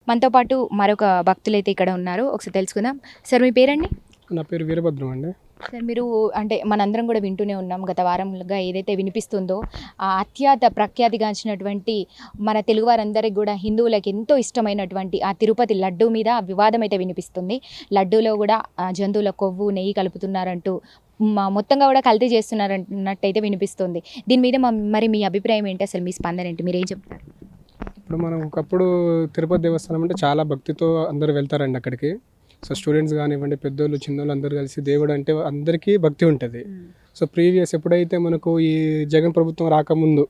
మనతో పాటు మరొక భక్తులైతే ఇక్కడ ఉన్నారు. ఒకసారి తెలుసుకుందాం. సార్ మీ పేరండి? నా పేరు వీరభద్రం అండి. సార్ మీరు అంటే మనందరం కూడా వింటూనే ఉన్నాం. గత వారంగా ఏదైతే వినిపిస్తుందో అత్యంత ప్రఖ్యాతిగాంచినటువంటి మన తెలుగువారందరికి కూడా హిందువులకి ఎంతో ఇష్టమైనటువంటి ఆ తిరుపతి లడ్డూ మీద వివాదం అయితే వినిపిస్తుంది. లడ్డూలో కూడా జంతువుల కొవ్వు, నెయ్యి కలుపుతున్నారంటూ మొత్తంగా కూడా కల్తీ చేస్తున్నారన్నట్టయితే వినిపిస్తుంది. దీని మీద మరి మీ అభిప్రాయం ఏంటి? అసలు మీ స్పందన ఏంటి? మీరేం చెప్తారు? ఇప్పుడు మనం ఒకప్పుడు తిరుపతి దేవస్థానం అంటే చాలా భక్తితో అందరూ వెళ్తారండి అక్కడికి. సో స్టూడెంట్స్ కానివ్వండి, పెద్దోళ్ళు చిన్నోళ్ళు అందరూ కలిసి దేవుడు అంటే అందరికీ భక్తి ఉంటుంది. సో ప్రీవియస్ ఎప్పుడైతే మనకు ఈ జగన్ ప్రభుత్వం రాకముందు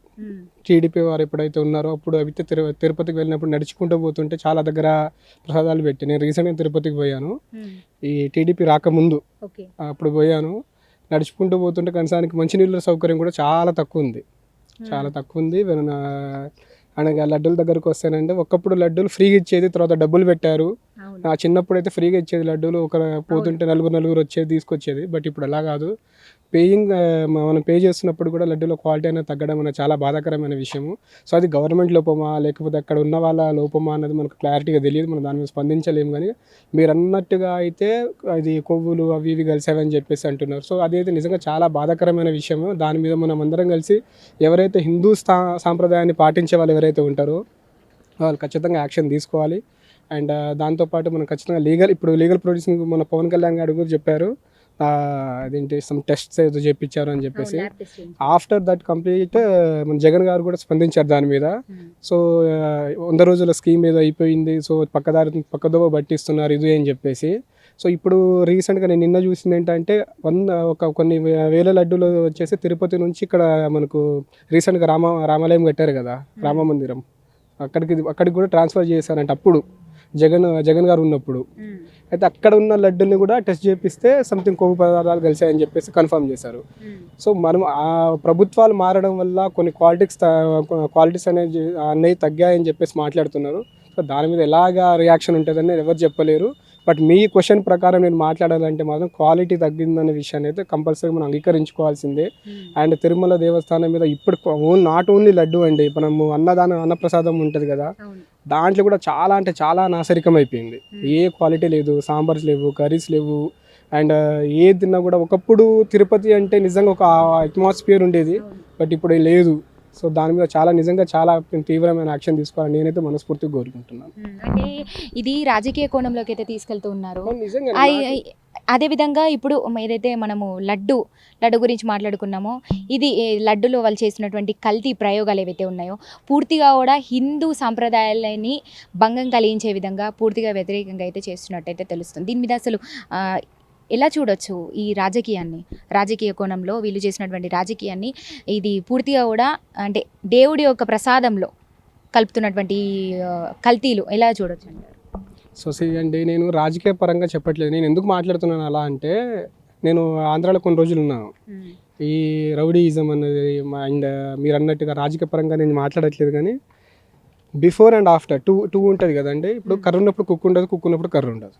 టీడీపీ వారు ఎప్పుడైతే ఉన్నారో అప్పుడు అయితే తిరుపతికి వెళ్ళినప్పుడు నడుచుకుంటూ పోతుంటే చాలా దగ్గర ప్రసాదాలు పెట్టి, నేను రీసెంట్గా తిరుపతికి పోయాను ఈ టీడీపీ రాకముందు. అప్పుడు పోయాను, నడుచుకుంటూ పోతుంటే కనీసానికి మంచినీళ్ళ సౌకర్యం కూడా చాలా తక్కువ ఉంది. అనగా లడ్డూల దగ్గరకు వస్తానంటే ఒకప్పుడు లడ్డూలు ఫ్రీగా ఇచ్చేది, తర్వాత డబ్బులు పెట్టారు. నా చిన్నప్పుడు అయితే ఫ్రీగా ఇచ్చేది లడ్డూలు, ఒక పోతుంటే నలుగురు వచ్చేది తీసుకొచ్చేది. బట్ ఇప్పుడు అలా కాదు, మనం పే చేస్తున్నప్పుడు కూడా లడ్డూల క్వాలిటీ అనేది తగ్గడం అనేది చాలా బాధాకరమైన విషయము. సో అది గవర్నమెంట్ లోపమా లేకపోతే అక్కడ ఉన్న వాళ్ళ లోపమా అన్నది మనకు క్లారిటీగా తెలియదు, మనం దాని మీద స్పందించలేము. కానీ మీరు అన్నట్టుగా అయితే అది కొవ్వులు అవి ఇవి కలిసావని చెప్పేసి అంటున్నారు. సో అదైతే నిజంగా చాలా బాధాకరమైన విషయము. దాని మీద మనం అందరం కలిసి ఎవరైతే హిందూ సాంప్రదాయాన్ని పాటించే వాళ్ళు ఎవరైతే ఉంటారో వాళ్ళు ఖచ్చితంగా యాక్షన్ తీసుకోవాలి. అండ్ దాంతోపాటు మనం ఖచ్చితంగా లీగల్ ప్రొడ్యూసింగ్ మన పవన్ కళ్యాణ్ గారు కూడా చెప్పారు, అదేంటి సమ్ టెస్ట్స్ ఏదో చేయించారు అని చెప్పేసి. ఆఫ్టర్ దట్ కంప్లీట్ మన జగన్ గారు కూడా స్పందించారు దాని మీద. సో 100 రోజుల స్కీమ్ ఏదో అయిపోయింది, సో పక్కదోవ పట్టిస్తున్నారు ఇది అని చెప్పేసి. సో ఇప్పుడు రీసెంట్గా నేను నిన్న చూసింది ఏంటంటే కొన్ని వేల లడ్డూలు వచ్చేసి తిరుపతి నుంచి ఇక్కడ మనకు రీసెంట్గా రామాలయం కట్టారు కదా, రామ మందిరం, అక్కడికి కూడా ట్రాన్స్ఫర్ చేశారంట అప్పుడు జగన్ గారు ఉన్నప్పుడు. అయితే అక్కడ ఉన్న లడ్డుని కూడా టెస్ట్ చేపిస్తే సంథింగ్ కొవ్వు పదార్థాలు కలిసాయని చెప్పేసి కన్ఫర్మ్ చేశారు. మనం ఆ ప్రభుత్వాలు మారడం వల్ల కొన్ని క్వాలిటీస్ అనేవి తగ్గాయని చెప్పేసి మాట్లాడుతున్నారు. సో దాని మీద ఎలాగా రియాక్షన్ ఉంటుందని ఎవరు చెప్పలేరు. బట్ మీ క్వశ్చన్ ప్రకారం నేను మాట్లాడాలంటే మాత్రం క్వాలిటీ తగ్గిందనే విషయాన్ని అయితే కంపల్సరీ మనం అంగీకరించుకోవాల్సిందే. అండ్ తిరుమల దేవస్థానం మీద ఇప్పుడు నాట్ ఓన్లీ లడ్డు అండి, మనము అన్నప్రసాదం ఉంటుంది కదా, దాంట్లో కూడా చాలా అంటే చాలా నాసరికం అయిపోయింది. ఏ క్వాలిటీ లేదు, సాంబార్స్ లేవు, కర్రీస్ లేవు. అండ్ ఏ తిన్నా కూడా ఒకప్పుడు తిరుపతి అంటే నిజంగా ఒక అట్మాస్ఫియర్ ఉండేది, బట్ ఇప్పుడు లేదు. సో దాని మీద నిజంగా చాలా తీవ్రమైన యాక్షన్ తీసుకోవాలని నేనైతే మనస్ఫూర్తిగా కోరుకుంటున్నాను. అంటే ఇది రాజకీయ కోణంలోకి అయితే తీసుకెళ్తూ ఉన్నారు. అదేవిధంగా ఇప్పుడు ఏదైతే మనము లడ్డు గురించి మాట్లాడుకున్నామో, ఇది లడ్డులో వాళ్ళు చేసినటువంటి కల్తీ ప్రయోగాలు ఏవైతే ఉన్నాయో పూర్తిగా కూడా హిందూ సాంప్రదాయాలని భంగం కలిగించే విధంగా పూర్తిగా వ్యతిరేకంగా అయితే చేస్తున్నట్టయితే తెలుస్తుంది. దీని మీద అసలు ఎలా చూడొచ్చు ఈ రాజకీయ కోణంలో వీళ్ళు చేసినటువంటి రాజకీయాన్ని? ఇది పూర్తిగా కూడా అంటే దేవుడి యొక్క ప్రసాదంలో కలుపుతున్నటువంటి కల్తీలు ఎలా చూడొచ్చు అంటారు? సో అండి, నేను రాజకీయ పరంగా చెప్పట్లేదు. నేను ఎందుకు మాట్లాడుతున్నాను అలా అంటే, నేను ఆంధ్రాలో కొన్ని రోజులు ఉన్నాను. ఈ రౌడీయిజం అనేది అండ్ మీరు అన్నట్టుగా రాజకీయ పరంగా నేను మాట్లాడట్లేదు. కానీ బిఫోర్ అండ్ ఆఫ్టర్ టూ ఉంటుంది కదండి. ఇప్పుడు కర్ర ఉన్నప్పుడు కుక్కు ఉండదు, కుక్కు ఉన్నప్పుడు కర్ర ఉండదు.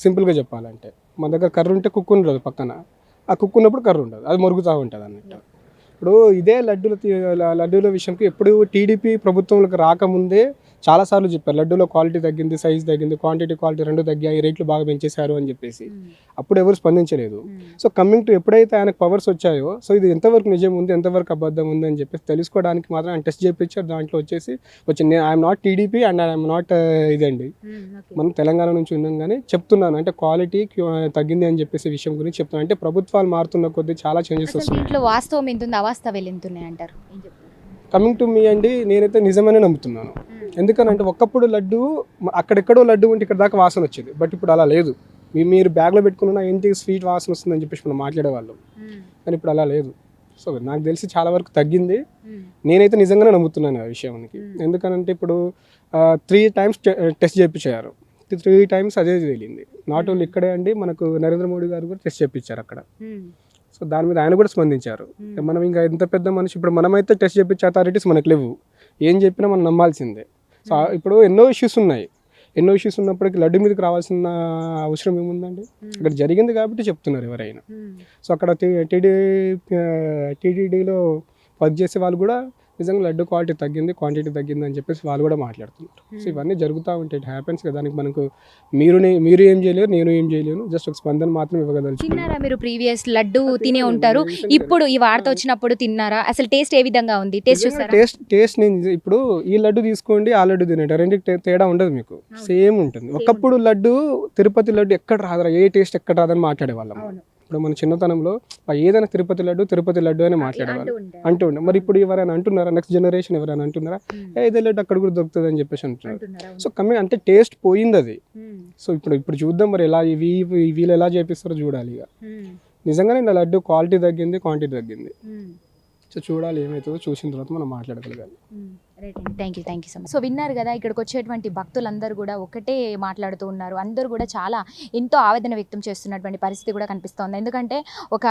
సింపుల్గా చెప్పాలంటే మన దగ్గర కర్ర ఉంటే కుక్కు ఉండదు పక్కన, ఆ కుక్కు ఉన్నప్పుడు కర్ర ఉండదు, అది మొరుగుతూ ఉంటుంది అన్నట్టు. ఇప్పుడు ఇదే లడ్డూల విషయంకి ఎప్పుడు టీడీపీ ప్రభుత్వంలోకి రాకముందే చాలాసార్లు చెప్పారు, లడ్డూలో క్వాలిటీ తగ్గింది, సైజ్ తగ్గింది, క్వాలిటీ రెండు తగ్గాయి, రేట్లు బాగా పెంచేశారు అని చెప్పేసి. అప్పుడు ఎవరు స్పందించలేదు. సో కమింగ్ టు ఎప్పుడైతే ఆయనకు పవర్స్ వచ్చాయో, సో ఇది ఎంతవరకు నిజం ఉంది, ఎంతవరకు అబద్ధం ఉంది అని చెప్పేసి తెలుసుకోవడానికి మాత్రం ఆయన టెస్ట్ చేయించారు. దాంట్లో వచ్చింది I'm not TDP and I'm not ఇదండి, మనం తెలంగాణ నుంచి ఉన్నాం. కానీ చెప్తున్నాను అంటే క్వాలిటీ తగ్గింది అని చెప్పేసి విషయం గురించి చెప్తున్నాను. అంటే ప్రభుత్వాలు మారుతున్న కొద్దీ చాలా చేంజెస్ వస్తున్నాయి. వాస్తవం ఎంత ఉంది, అవాస్తవాలు ఎంత ఉన్నాయి అంటారు? కమింగ్ టు మీ అండి, నేనైతే నిజమనే నమ్ముతున్నాను. ఎందుకనంటే ఒకప్పుడు లడ్డు అక్కడెక్కడో లడ్డు ఉంటే ఇక్కడ దాకా వాసన వచ్చేది, బట్ ఇప్పుడు అలా లేదు. మీరు బ్యాగ్లో పెట్టుకున్న ఏంటి స్వీట్ వాసన వస్తుందని చెప్పేసి మనం మాట్లాడేవాళ్ళం, కానీ ఇప్పుడు అలా లేదు. సో నాకు తెలిసి చాలా వరకు తగ్గింది. నేనైతే నిజంగానే నమ్ముతున్నాను ఆ విషయానికి. ఎందుకనంటే ఇప్పుడు 3 times టెస్ట్ చేయించారు, 3 times అదే తేలింది. నాట్ ఓన్లీ ఇక్కడే అండి, మనకు నరేంద్ర మోడీ గారు కూడా టెస్ట్ చేయించారు అక్కడ. సో దాని మీద ఆయన కూడా స్పందించారు. మనం ఇంకా ఎంత పెద్ద మనిషి, ఇప్పుడు మనమైతే టెస్ట్ చేయించే అథారిటీస్ మనకు లేవు, ఏం చెప్పినా మనం నమ్మాల్సిందే. సో ఇప్పుడు ఎన్నో ఇష్యూస్ ఉన్నప్పటికీ లడ్డు మీదకి రావాల్సిన అవసరం ఏముందండి? ఇక్కడ జరిగింది కాబట్టి చెప్తున్నారు ఎవరైనా. సో అక్కడ టీటీడీలో వర్క్ చేసే వాళ్ళు కూడా నిజంగా లడ్డు క్వాలిటీ తగ్గింది, క్వాంటిటీ తగ్గింది అని చెప్పేసి వాళ్ళు కూడా మాట్లాడుతున్నారు. సో ఇవన్నీ జరుగుతూ ఉంటాయి, ఇట్ హ్యాపెన్స్ కదా. దానికి మనకు మీరు ఏం చేయలేరు, నేను ఏం చేయలేను, జస్ట్ ఒక స్పందన మాత్రం ఇవ్వగలుగుతాను. తిన్నారా మీరు ప్రీవియస్ లడ్డు తినే ఉంటారు, ఇప్పుడు ఈ వార్త వచ్చినప్పుడు తిన్నారా? అసలు టేస్ట్ ఏ విధంగా ఉంది? టేస్ట్ చూసారా? టేస్ట్ నేను ఇప్పుడు ఈ లడ్డు తీసుకోండి, ఆ లడ్డు తినండి, రెండింటి తేడా ఉండదు, మీకు సేమ్ ఉంటుంది. ఒకప్పుడు లడ్డు, తిరుపతి లడ్డు ఎక్కడ రాదురా, ఏ టేస్ట్ ఎక్కడ రాదని మాట్లాడేవాళ్ళం. ఇప్పుడు మన చిన్నతనంలో ఏదైనా తిరుపతి లడ్డు అని మాట్లాడేవాళ్ళు అంటూ ఉండే. మరి ఇప్పుడు ఎవరైనా అంటున్నారా? నెక్స్ట్ జనరేషన్ ఎవరైనా అంటున్నారా? ఇదే లడ్డు అక్కడ కూడా దొరుకుతుంది అని చెప్పేసి అంటున్నారు. సో అంటే టేస్ట్ పోయింది అది. సో ఇప్పుడు చూద్దాం మరి ఎలా వీళ్ళు ఎలా చేపిస్తారో చూడాలి. ఇక నిజంగానే నా లడ్డు క్వాలిటీ తగ్గింది, క్వాంటిటీ తగ్గింది. సో చూడాలి ఏమవుతుందో, చూసిన తర్వాత మనం మాట్లాడగలగాలి. Thank you so much. So విన్నారు కదా, ఇక్కడికి వచ్చేటువంటి భక్తులందరూ కూడా ఒకటే మాట్లాడుతూ ఉన్నారు. అందరూ కూడా చాలా ఎంతో ఆవేదన వ్యక్తం చేస్తున్నటువంటి పరిస్థితి కూడా కనిపిస్తోంది. ఎందుకంటే ఒక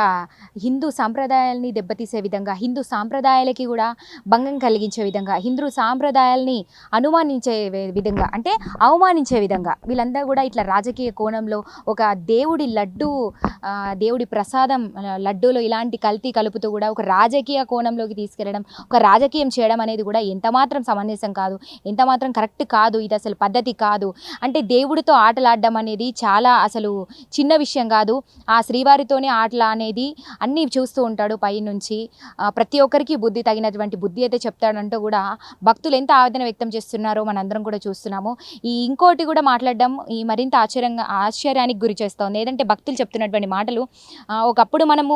హిందూ సాంప్రదాయాల్ని దెబ్బతీసే విధంగా, హిందూ సాంప్రదాయాలకి కూడా భంగం కలిగించే విధంగా, హిందూ సాంప్రదాయాల్ని అనుమానించే విధంగా, అంటే అవమానించే విధంగా వీళ్ళందరూ కూడా ఇట్లా రాజకీయ కోణంలో ఒక దేవుడి లడ్డు, దేవుడి ప్రసాదం లడ్డూలో ఇలాంటి కల్తీ కలుపుతూ కూడా ఒక రాజకీయ కోణంలోకి తీసుకెళ్లడం, ఒక రాజకీయం చేయడం అనేది కూడా ఎంత మాత్రం సమంజసం కాదు, ఎంత మాత్రం కరెక్ట్ కాదు. ఇది అసలు పద్ధతి కాదు. అంటే దేవుడితో ఆటలాడడం అనేది చాలా అసలు చిన్న విషయం కాదు. ఆ శ్రీవారితోనే ఆటలు అనేది అన్నీ చూస్తూ ఉంటాడు పైనుంచి. ప్రతి ఒక్కరికి తగినటువంటి బుద్ధి అయితే చెప్తాడంటూ కూడా భక్తులు ఎంత ఆవేదన వ్యక్తం చేస్తున్నారో మనందరం కూడా చూస్తున్నాము. ఇంకోటి కూడా మాట్లాడడం ఈ మరింత ఆశ్చర్యానికి గురి చేస్తోంది. ఏదంటే భక్తులు చెప్తున్నటువంటి మాటలు, ఒకప్పుడు మనము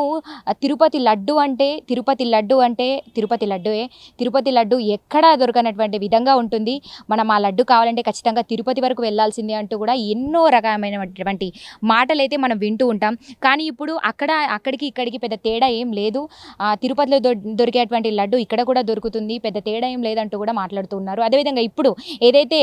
తిరుపతి లడ్డు అంటే తిరుపతి లడ్డుయే, తిరుపతి లడ్డు ఎక్కడా దొరకనటువంటి విధంగా ఉంటుంది. మనం ఆ లడ్డు కావాలంటే ఖచ్చితంగా తిరుపతి వరకు వెళ్ళాల్సిందే అంటూ కూడా ఎన్నో రకమైనటువంటి మాటలు అయితే మనం వింటూ ఉంటాం. కానీ ఇప్పుడు అక్కడికి ఇక్కడికి పెద్ద తేడా ఏం లేదు. తిరుపతిలో దొరికేటువంటి లడ్డు ఇక్కడ కూడా దొరుకుతుంది, పెద్ద తేడా ఏం లేదంటూ కూడా మాట్లాడుతూ ఉన్నారు. అదేవిధంగా ఇప్పుడు ఏదైతే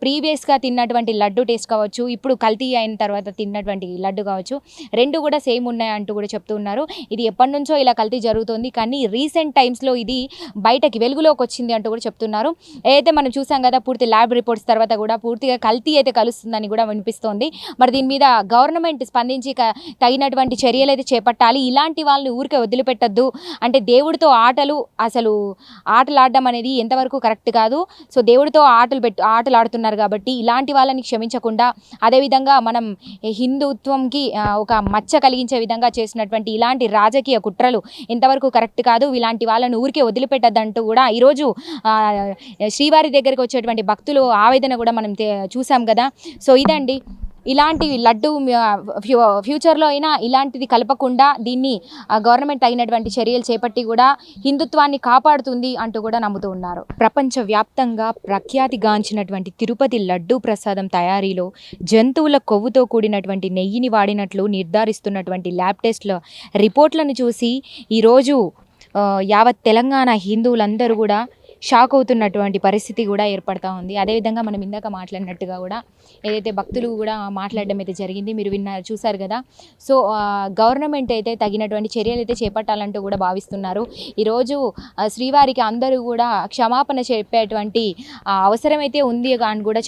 ప్రీవియస్గా తిన్నటువంటి లడ్డు టేస్ట్ కావచ్చు, ఇప్పుడు కల్తీ అయిన తర్వాత తిన్నటువంటి లడ్డు కావచ్చు, రెండు కూడా సేమ్ ఉన్నాయంటూ కూడా చెప్తూ ఉన్నారు. ఇది ఎప్పటి నుంచో ఇలా కల్తీ జరుగుతుంది, కానీ రీసెంట్ టైమ్స్లో ఇది బయటకి వెలుగులోకి వచ్చింది అంటూ కూడా చెప్తున్నారు. అయితే మనం చూసాం కదా, పూర్తి ల్యాబ్ రిపోర్ట్స్ తర్వాత కూడా పూర్తిగా కల్తీ అయితే కలుస్తుందని కూడా వినిపిస్తోంది. మరి దీని మీద గవర్నమెంట్ స్పందించి తగినటువంటి చర్యలు అయితే చేపట్టాలి. ఇలాంటి వాళ్ళని ఊరికే వదిలిపెట్టద్దు. అంటే దేవుడితో అసలు ఆటలాడడం అనేది ఎంతవరకు కరెక్ట్ కాదు. సో దేవుడితో ఆటలు ఆడుతున్నారు కాబట్టి ఇలాంటి వాళ్ళని క్షమించకుండా, అదేవిధంగా మనం హిందుత్వంకి ఒక మచ్చ కలిగించే విధంగా చేసినటువంటి ఇలాంటి రాజకీయ కుట్రలు ఎంతవరకు కరెక్ట్ కాదు. ఇలాంటి వాళ్ళని ఊరికే వదిలిపెట్టద్దంటూ కూడా ఈరోజు శ్రీవారి దగ్గరికి వచ్చేటువంటి భక్తులు ఆవేదన కూడా మనం చూసాం కదా. సో ఇదండి, ఇలాంటి లడ్డు ఫ్యూచర్లో అయినా ఇలాంటిది కలపకుండా దీన్ని గవర్నమెంట్ తగినటువంటి చర్యలు చేపట్టి కూడా హిందుత్వాన్ని కాపాడుతుంది అంటూ కూడా నమ్ముతూ ఉన్నారు. ప్రపంచవ్యాప్తంగా ప్రఖ్యాతిగాంచినటువంటి తిరుపతి లడ్డు ప్రసాదం తయారీలో జంతువుల కొవ్వుతో కూడినటువంటి నెయ్యిని వాడినట్లు నిర్ధారిస్తున్నటువంటి ల్యాబ్ టెస్ట్ల రిపోర్ట్లను చూసి ఈరోజు యావత్ తెలంగాణ హిందువులందరూ కూడా షాక్ అవుతున్నటువంటి పరిస్థితి కూడా ఏర్పడతా ఉంది. అదేవిధంగా మనం ఇందాక మాట్లాడినట్టుగా కూడా ఏదైతే భక్తులు కూడా మాట్లాడడం అయితే జరిగింది, మీరు చూసారు కదా. సో గవర్నమెంట్ అయితే తగినటువంటి చర్యలు అయితే చేపట్టాలంటూ కూడా భావిస్తున్నారు. ఈరోజు శ్రీవారికి అందరూ కూడా క్షమాపణ చెప్పేటువంటి అవసరం అయితే ఉంది అని కూడా